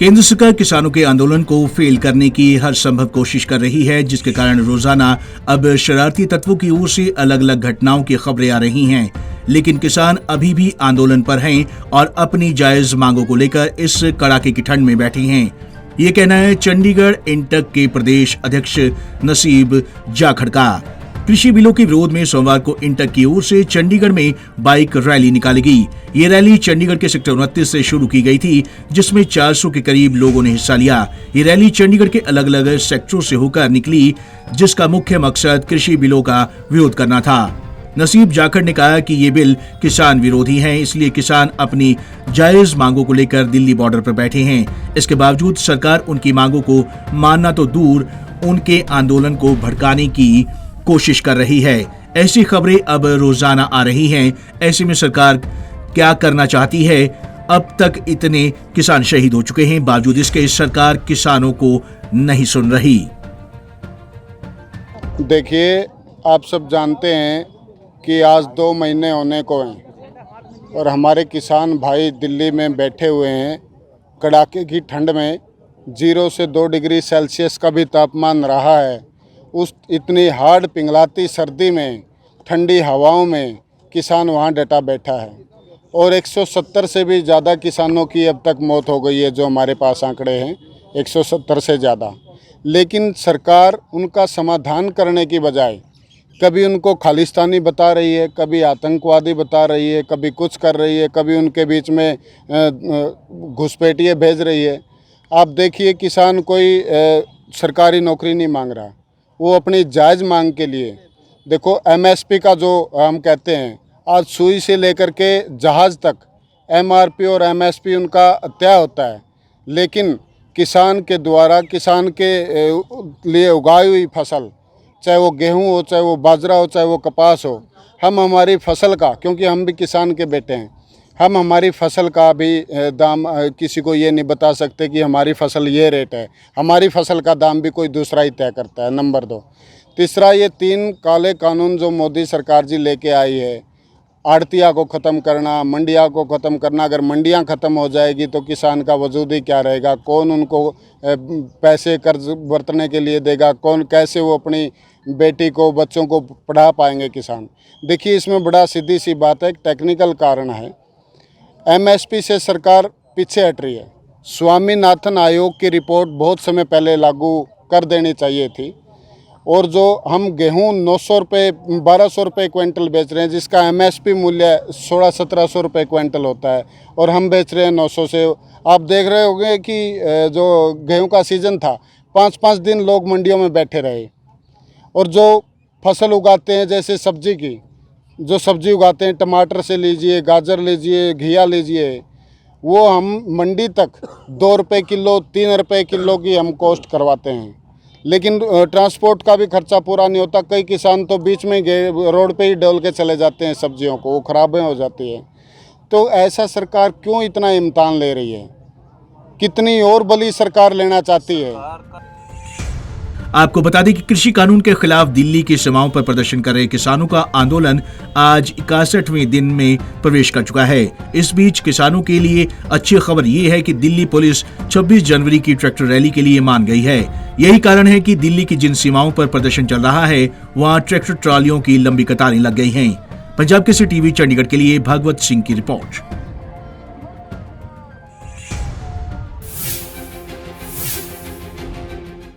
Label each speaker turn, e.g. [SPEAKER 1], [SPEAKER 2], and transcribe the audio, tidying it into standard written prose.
[SPEAKER 1] केंद्र सरकार किसानों के आंदोलन को फेल करने की हर संभव कोशिश कर रही है, जिसके कारण रोजाना अब शरारती तत्वों की ओर से अलग अलग घटनाओं की खबरें आ रही हैं। लेकिन किसान अभी भी आंदोलन पर हैं और अपनी जायज मांगों को लेकर इस कड़ाके की ठंड में बैठे हैं। ये कहना है चंडीगढ़ इंटक के प्रदेश अध्यक्ष नसीब जाखड़ का। कृषि बिलों के विरोध में सोमवार को इंटक की ओर से चंडीगढ़ में बाइक रैली निकाली गई। ये रैली चंडीगढ़ के सेक्टर 29 से शुरू की गई थी, जिसमें 400 के करीब लोगों ने हिस्सा लिया। ये रैली चंडीगढ़ के अलग अलग सेक्टरों से होकर निकली, जिसका मुख्य मकसद कृषि बिलों का विरोध करना था। नसीब जाखड़ ने कहा कि ये बिल किसान विरोधी हैं, इसलिए किसान अपनी जायज मांगों को लेकर दिल्ली बॉर्डर पर बैठे हैं। इसके बावजूद सरकार उनकी मांगों को मानना तो दूर, उनके आंदोलन को भड़काने की कोशिश कर रही है। ऐसी खबरें अब रोजाना आ रही हैं। ऐसे में सरकार क्या करना चाहती है? अब तक इतने किसान शहीद हो चुके हैं, बावजूद इसके सरकार किसानों को नहीं सुन रही।
[SPEAKER 2] देखिए, आप सब जानते हैं कि आज 2 महीने होने को हैं और हमारे किसान भाई दिल्ली में बैठे हुए हैं। कड़ाके की ठंड में 0 से 2 डिग्री सेल्सियस का भी तापमान रहा है। उस इतनी हार्ड पिघलाती सर्दी में, ठंडी हवाओं में किसान वहाँ डटा बैठा है और 170 से भी ज़्यादा किसानों की अब तक मौत हो गई है। जो हमारे पास आंकड़े हैं 170 से ज़्यादा। लेकिन सरकार उनका समाधान करने की बजाय कभी उनको खालिस्तानी बता रही है, कभी आतंकवादी बता रही है, कभी कुछ कर रही है, कभी उनके बीच में घुसपैठिए भेज रही है। आप देखिए, किसान कोई सरकारी नौकरी नहीं मांग रहा, वो अपनी जायज़ मांग के लिए, देखो एमएसपी का जो हम कहते हैं, आज सुई से लेकर के जहाज़ तक एमआरपी और एमएसपी उनका तय होता है। लेकिन किसान के द्वारा, किसान के लिए उगाई हुई फसल, चाहे वो गेहूं हो, चाहे वो बाजरा हो, चाहे वो कपास हो, हम हमारी फसल का, क्योंकि हम भी किसान के बेटे हैं, हम हमारी फसल का भी दाम किसी को ये नहीं बता सकते कि हमारी फसल ये रेट है। हमारी फसल का दाम भी कोई दूसरा ही तय करता है, नंबर 2। तीसरा, ये 3 काले कानून जो मोदी सरकार जी लेके आई है, आड़तिया को ख़त्म करना, मंडिया को ख़त्म करना। अगर मंडियां ख़त्म हो जाएगी तो किसान का वजूद ही क्या रहेगा? कौन उनको पैसे कर्ज बरतने के लिए देगा? कौन, कैसे वो अपनी बेटी को, बच्चों को पढ़ा पाएंगे किसान? देखिए, इसमें बड़ा सीधी सी बात है, एक टेक्निकल कारण है। एमएसपी से सरकार पीछे हट रही है। स्वामीनाथन आयोग की रिपोर्ट बहुत समय पहले लागू कर देनी चाहिए थी। और जो हम गेहूं 900 रुपये, 1200 रुपये क्विंटल बेच रहे हैं, जिसका एमएसपी मूल्य 1600-1700 रुपये क्विंटल होता है, और हम बेच रहे हैं 900 से। आप देख रहे होंगे कि जो गेहूं का सीज़न था, 5-5 दिन लोग मंडियों में बैठे रहे। और जो फसल उगाते हैं, जैसे सब्जी की, जो सब्जी उगाते हैं, टमाटर से लीजिए, गाजर लीजिए, घिया लीजिए, वो हम मंडी तक 2 रुपये किलो, 3 रुपये किलो की हम कॉस्ट करवाते हैं। लेकिन ट्रांसपोर्ट का भी खर्चा पूरा नहीं होता। कई किसान तो बीच में रोड पे ही डोल के चले जाते हैं सब्जियों को, वो ख़राबें हो जाती है। तो ऐसा सरकार क्यों इतना इम्तान ले रही है? कितनी और बली सरकार लेना चाहती है?
[SPEAKER 1] आपको बता दें कि कृषि कानून के खिलाफ दिल्ली की सीमाओं पर प्रदर्शन कर रहे किसानों का आंदोलन आज 61वें दिन में प्रवेश कर चुका है। इस बीच किसानों के लिए अच्छी खबर ये है कि दिल्ली पुलिस 26 जनवरी की ट्रैक्टर रैली के लिए मान गई है। यही कारण है कि दिल्ली की जिन सीमाओं पर प्रदर्शन चल रहा है, वहाँ ट्रैक्टर ट्रॉलियों की लंबी कतारें लग गई हैं। पंजाब केसरी टीवी चंडीगढ़ के लिए भागवत सिंह की रिपोर्ट।